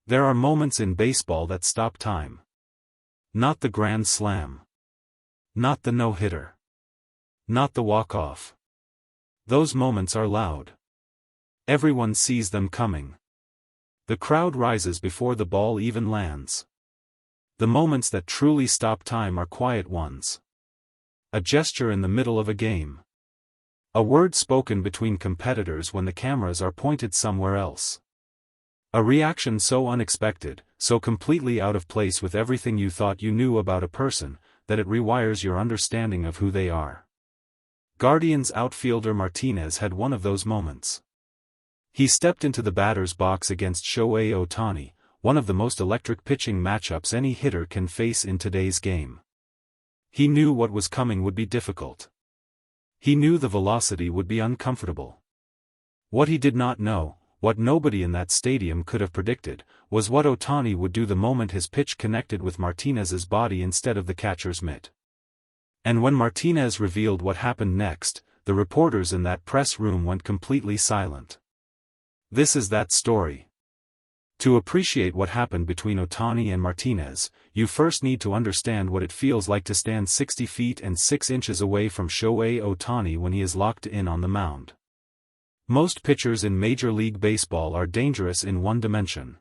There are moments in baseball that stop time. Not the grand slam. Not the no-hitter. Not the walk-off. Those moments are loud. Everyone sees them coming. The crowd rises before the ball even lands. The moments that truly stop time are quiet ones. A gesture in the middle of a game. A word spoken between competitors when the cameras are pointed somewhere else. A reaction so unexpected, so completely out of place with everything you thought you knew about a person, that it rewires your understanding of who they are. Guardians outfielder Martinez had one of those moments. He stepped into the batter's box against Shohei Ohtani, one of the most electric pitching matchups any hitter can face in today's game. He knew what was coming would be difficult. He knew the velocity would be uncomfortable. What he did not know, what nobody in that stadium could have predicted, was what Ohtani would do the moment his pitch connected with Martinez's body instead of the catcher's mitt. And when Martinez revealed what happened next, the reporters in that press room went completely silent. This is that story. To appreciate what happened between Ohtani and Martinez, you first need to understand what it feels like to stand 60 feet and 6 inches away from Shohei Ohtani when he is locked in on the mound. Most pitchers in Major League Baseball are dangerous in one dimension.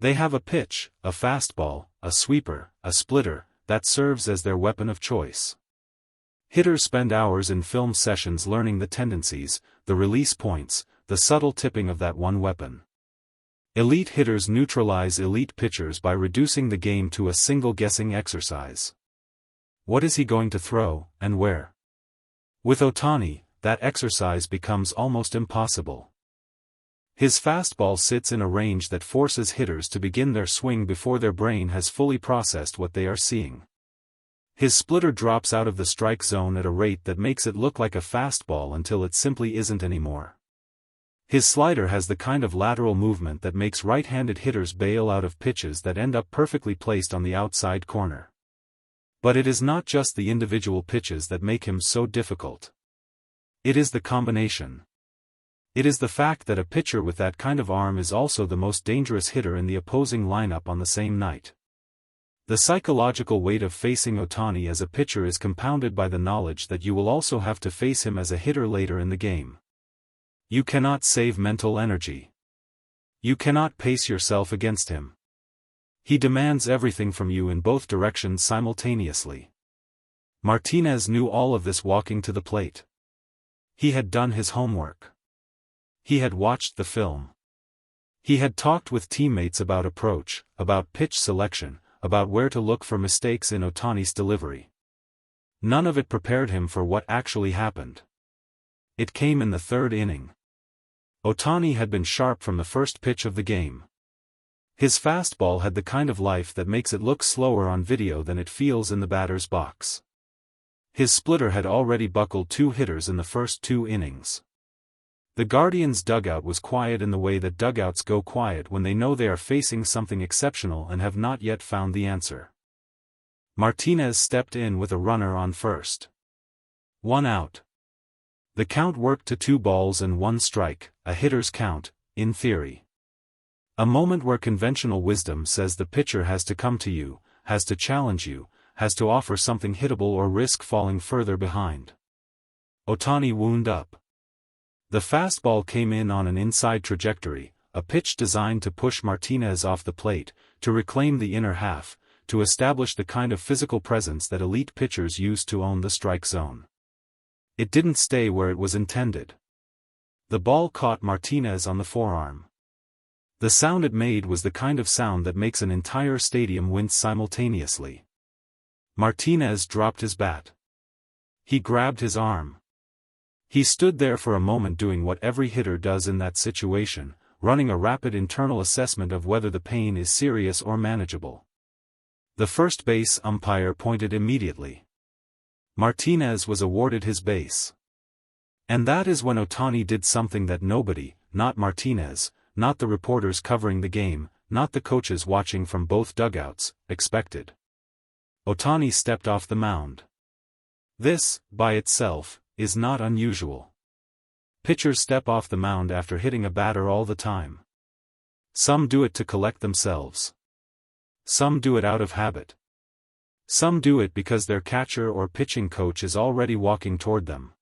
They have a pitch, a fastball, a sweeper, a splitter, that serves as their weapon of choice. Hitters spend hours in film sessions learning the tendencies, the release points, the subtle tipping of that one weapon. Elite hitters neutralize elite pitchers by reducing the game to a single guessing exercise. What is he going to throw, and where? With Ohtani, that exercise becomes almost impossible. His fastball sits in a range that forces hitters to begin their swing before their brain has fully processed what they are seeing. His splitter drops out of the strike zone at a rate that makes it look like a fastball until it simply isn't anymore. His slider has the kind of lateral movement that makes right-handed hitters bail out of pitches that end up perfectly placed on the outside corner. But it is not just the individual pitches that make him so difficult. It is the combination. It is the fact that a pitcher with that kind of arm is also the most dangerous hitter in the opposing lineup on the same night. The psychological weight of facing Ohtani as a pitcher is compounded by the knowledge that you will also have to face him as a hitter later in the game. You cannot save mental energy. You cannot pace yourself against him. He demands everything from you in both directions simultaneously. Martinez knew all of this walking to the plate. He had done his homework. He had watched the film. He had talked with teammates about approach, about pitch selection, about where to look for mistakes in Ohtani's delivery. None of it prepared him for what actually happened. It came in the third inning. Ohtani had been sharp from the first pitch of the game. His fastball had the kind of life that makes it look slower on video than it feels in the batter's box. His splitter had already buckled 2 hitters in the first 2 innings. The Guardians' dugout was quiet in the way that dugouts go quiet when they know they are facing something exceptional and have not yet found the answer. Martinez stepped in with a runner on first. 1 out. The count worked to 2 balls and 1 strike, a hitter's count, in theory. A moment where conventional wisdom says the pitcher has to come to you, has to challenge you, has to offer something hittable or risk falling further behind. Ohtani wound up. The fastball came in on an inside trajectory, a pitch designed to push Martinez off the plate, to reclaim the inner half, to establish the kind of physical presence that elite pitchers use to own the strike zone. It didn't stay where it was intended. The ball caught Martinez on the forearm. The sound it made was the kind of sound that makes an entire stadium wince simultaneously. Martinez dropped his bat. He grabbed his arm. He stood there for a moment doing what every hitter does in that situation, running a rapid internal assessment of whether the pain is serious or manageable. The first base umpire pointed immediately. Martinez was awarded his base. And that is when Ohtani did something that nobody, not Martinez, not the reporters covering the game, not the coaches watching from both dugouts, expected. Ohtani stepped off the mound. This, by itself, is not unusual. Pitchers step off the mound after hitting a batter all the time. Some do it to collect themselves. Some do it out of habit. Some do it because their catcher or pitching coach is already walking toward them.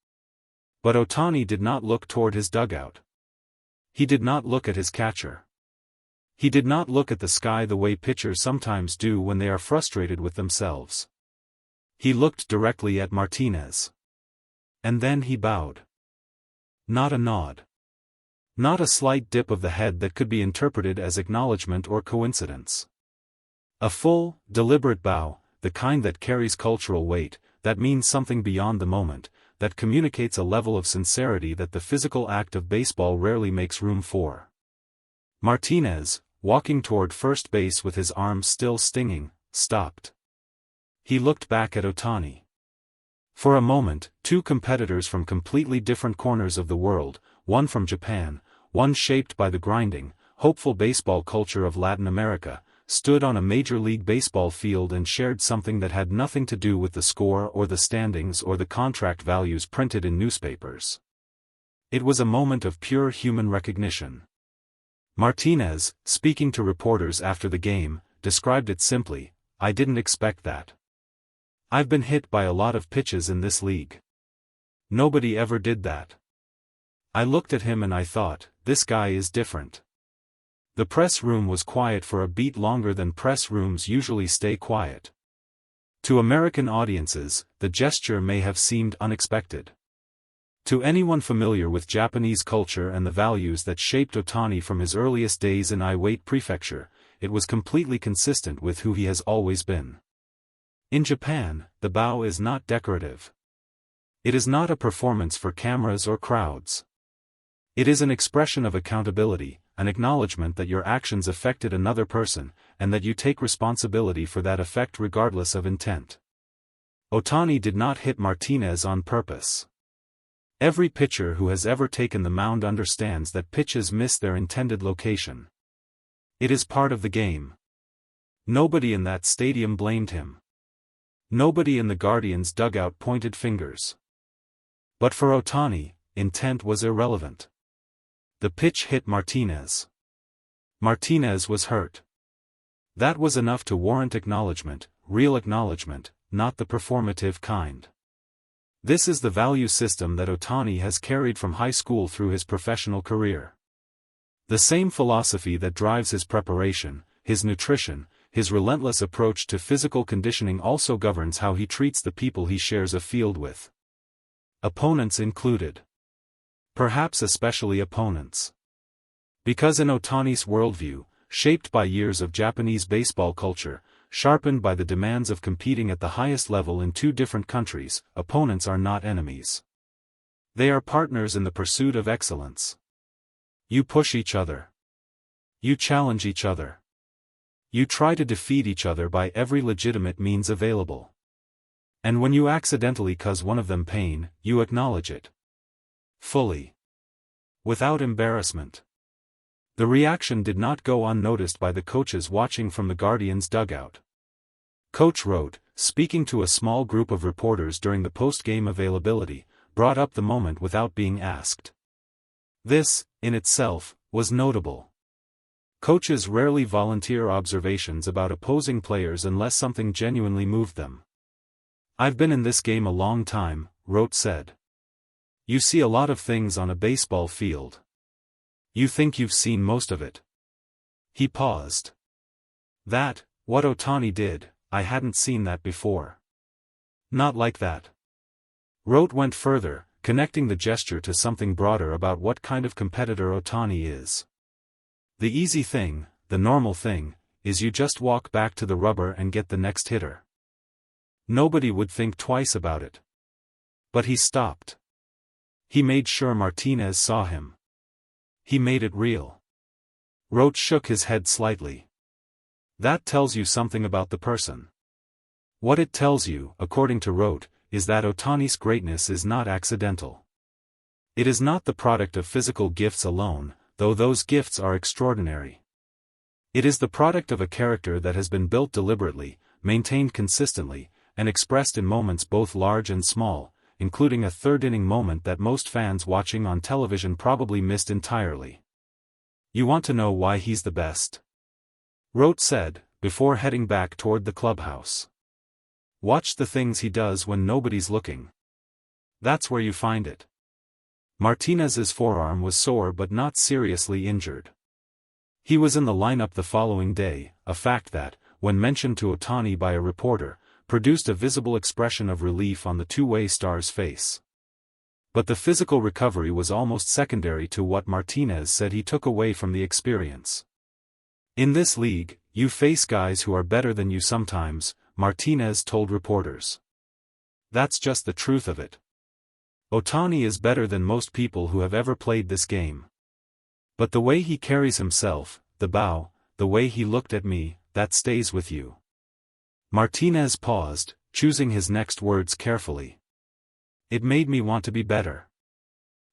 But Ohtani did not look toward his dugout. He did not look at his catcher. He did not look at the sky the way pitchers sometimes do when they are frustrated with themselves. He looked directly at Martinez. And then he bowed. Not a nod. Not a slight dip of the head that could be interpreted as acknowledgement or coincidence. A full, deliberate bow, the kind that carries cultural weight, that means something beyond the moment, that communicates a level of sincerity that the physical act of baseball rarely makes room for. Martinez, walking toward first base with his arms still stinging, stopped. He looked back at Ohtani. For a moment, two competitors from completely different corners of the world, one from Japan, one shaped by the grinding, hopeful baseball culture of Latin America, stood on a Major League Baseball field and shared something that had nothing to do with the score or the standings or the contract values printed in newspapers. It was a moment of pure human recognition. Martinez, speaking to reporters after the game, described it simply, "I didn't expect that. I've been hit by a lot of pitches in this league. Nobody ever did that. I looked at him and I thought, this guy is different." The press room was quiet for a beat longer than press rooms usually stay quiet. To American audiences, the gesture may have seemed unexpected. To anyone familiar with Japanese culture and the values that shaped Ohtani from his earliest days in Iwate Prefecture, it was completely consistent with who he has always been. In Japan, the bow is not decorative. It is not a performance for cameras or crowds. It is an expression of accountability, an acknowledgement that your actions affected another person, and that you take responsibility for that effect regardless of intent. Ohtani did not hit Martinez on purpose. Every pitcher who has ever taken the mound understands that pitches miss their intended location. It is part of the game. Nobody in that stadium blamed him. Nobody in the Guardians' dugout pointed fingers. But for Ohtani, intent was irrelevant. The pitch hit Martinez. Martinez was hurt. That was enough to warrant acknowledgement, real acknowledgement, not the performative kind. This is the value system that Ohtani has carried from high school through his professional career. The same philosophy that drives his preparation, his nutrition, his relentless approach to physical conditioning also governs how he treats the people he shares a field with. Opponents included. Perhaps especially opponents. Because in Ohtani's worldview, shaped by years of Japanese baseball culture, sharpened by the demands of competing at the highest level in two different countries, opponents are not enemies. They are partners in the pursuit of excellence. You push each other. You challenge each other. You try to defeat each other by every legitimate means available. And when you accidentally cause one of them pain, you acknowledge it. Fully. Without embarrassment. The reaction did not go unnoticed by the coaches watching from the Guardians' dugout. Coach Rowt, speaking to a small group of reporters during the post-game availability, brought up the moment without being asked. This, in itself, was notable. Coaches rarely volunteer observations about opposing players unless something genuinely moved them. "I've been in this game a long time," Rowt said. "You see a lot of things on a baseball field. You think you've seen most of it." He paused. What Ohtani did, I hadn't seen that before. Not like that. Rowt went further, connecting the gesture to something broader about what kind of competitor Ohtani is. The easy thing, the normal thing, is you just walk back to the rubber and get the next hitter. Nobody would think twice about it. But he stopped. He made sure Martinez saw him. He made it real. Rowt shook his head slightly. That tells you something about the person. What it tells you, according to Rowt, is that Ohtani's greatness is not accidental. It is not the product of physical gifts alone, though those gifts are extraordinary. It is the product of a character that has been built deliberately, maintained consistently, and expressed in moments both large and small, including a third-inning moment that most fans watching on television probably missed entirely. You want to know why he's the best? Rowt said, before heading back toward the clubhouse. Watch the things he does when nobody's looking. That's where you find it. Martinez's forearm was sore but not seriously injured. He was in the lineup the following day, a fact that, when mentioned to Ohtani by a reporter, produced a visible expression of relief on the two-way star's face. But the physical recovery was almost secondary to what Martinez said he took away from the experience. In this league, you face guys who are better than you sometimes, Martinez told reporters. That's just the truth of it. Ohtani is better than most people who have ever played this game. But the way he carries himself, the bow, the way he looked at me, that stays with you. Martinez paused, choosing his next words carefully. It made me want to be better.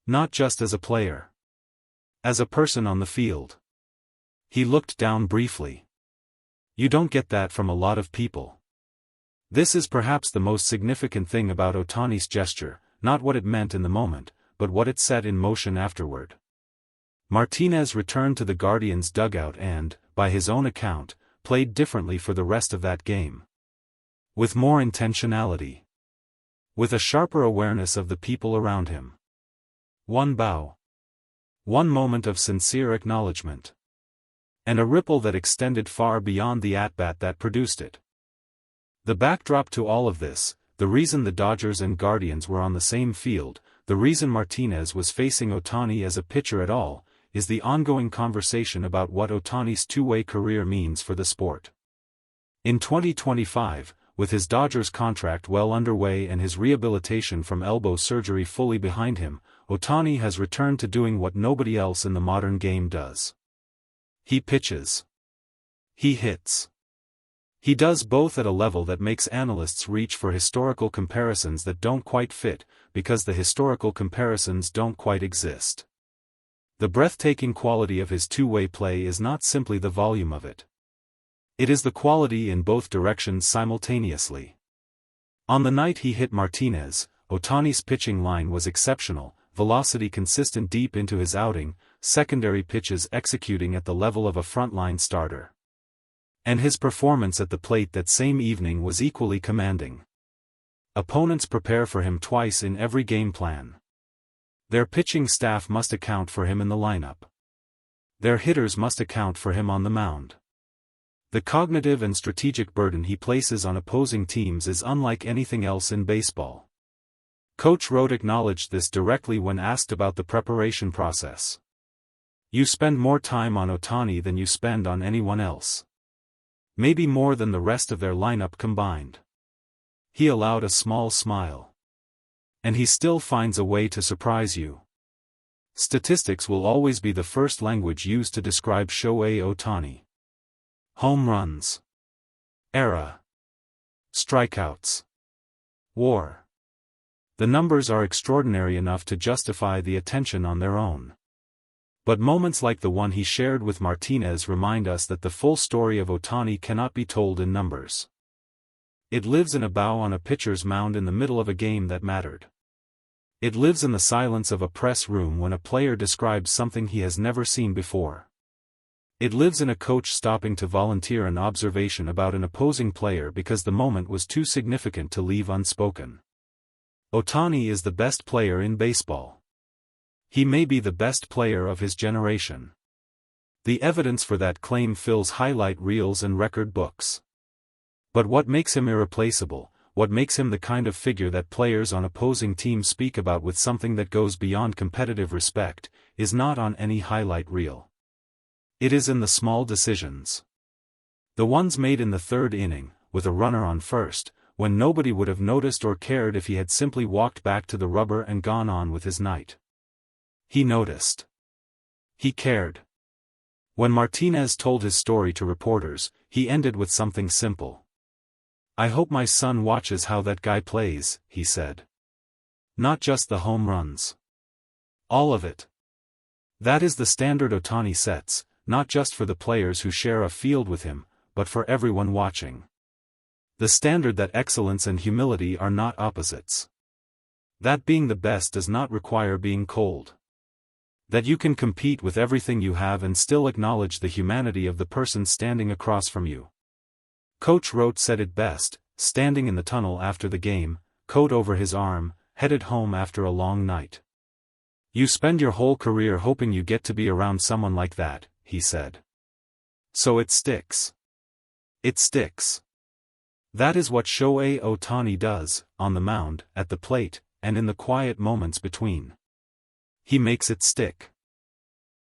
Not just as a player. As a person on the field. He looked down briefly. You don't get that from a lot of people. This is perhaps the most significant thing about Ohtani's gesture, not what it meant in the moment, but what it set in motion afterward. Martinez returned to the Guardians' dugout and, by his own account, played differently for the rest of that game. With more intentionality. With a sharper awareness of the people around him. One bow. One moment of sincere acknowledgement. And a ripple that extended far beyond the at-bat that produced it. The backdrop to all of this, the reason the Dodgers and Guardians were on the same field, the reason Martinez was facing Ohtani as a pitcher at all, is the ongoing conversation about what Ohtani's two-way career means for the sport. In 2025, with his Dodgers contract well underway and his rehabilitation from elbow surgery fully behind him, Ohtani has returned to doing what nobody else in the modern game does. He pitches. He hits. He does both at a level that makes analysts reach for historical comparisons that don't quite fit, because the historical comparisons don't quite exist. The breathtaking quality of his two-way play is not simply the volume of it. It is the quality in both directions simultaneously. On the night he hit Martinez, Ohtani's pitching line was exceptional, velocity consistent deep into his outing, secondary pitches executing at the level of a frontline starter. And his performance at the plate that same evening was equally commanding. Opponents prepare for him twice in every game plan. Their pitching staff must account for him in the lineup. Their hitters must account for him on the mound. The cognitive and strategic burden he places on opposing teams is unlike anything else in baseball. Coach Rowt acknowledged this directly when asked about the preparation process. You spend more time on Ohtani than you spend on anyone else. Maybe more than the rest of their lineup combined. He allowed a small smile. And he still finds a way to surprise you. Statistics will always be the first language used to describe Shohei Ohtani. Home runs. ERA. Strikeouts. WAR. The numbers are extraordinary enough to justify the attention on their own. But moments like the one he shared with Martinez remind us that the full story of Ohtani cannot be told in numbers. It lives in a bow on a pitcher's mound in the middle of a game that mattered. It lives in the silence of a press room when a player describes something he has never seen before. It lives in a coach stopping to volunteer an observation about an opposing player because the moment was too significant to leave unspoken. Ohtani is the best player in baseball. He may be the best player of his generation. The evidence for that claim fills highlight reels and record books. But what makes him irreplaceable, what makes him the kind of figure that players on opposing teams speak about with something that goes beyond competitive respect, is not on any highlight reel. It is in the small decisions. The ones made in the third inning, with a runner on first, when nobody would have noticed or cared if he had simply walked back to the rubber and gone on with his night. He noticed. He cared. When Martinez told his story to reporters, he ended with something simple. I hope my son watches how that guy plays, he said. Not just the home runs. All of it. That is the standard Ohtani sets, not just for the players who share a field with him, but for everyone watching. The standard that excellence and humility are not opposites. That being the best does not require being cold. That you can compete with everything you have and still acknowledge the humanity of the person standing across from you. Coach Rowt said it best, standing in the tunnel after the game, coat over his arm, headed home after a long night. You spend your whole career hoping you get to be around someone like that, he said. So it sticks. It sticks. That is what Shohei Ohtani does, on the mound, at the plate, and in the quiet moments between. He makes it stick.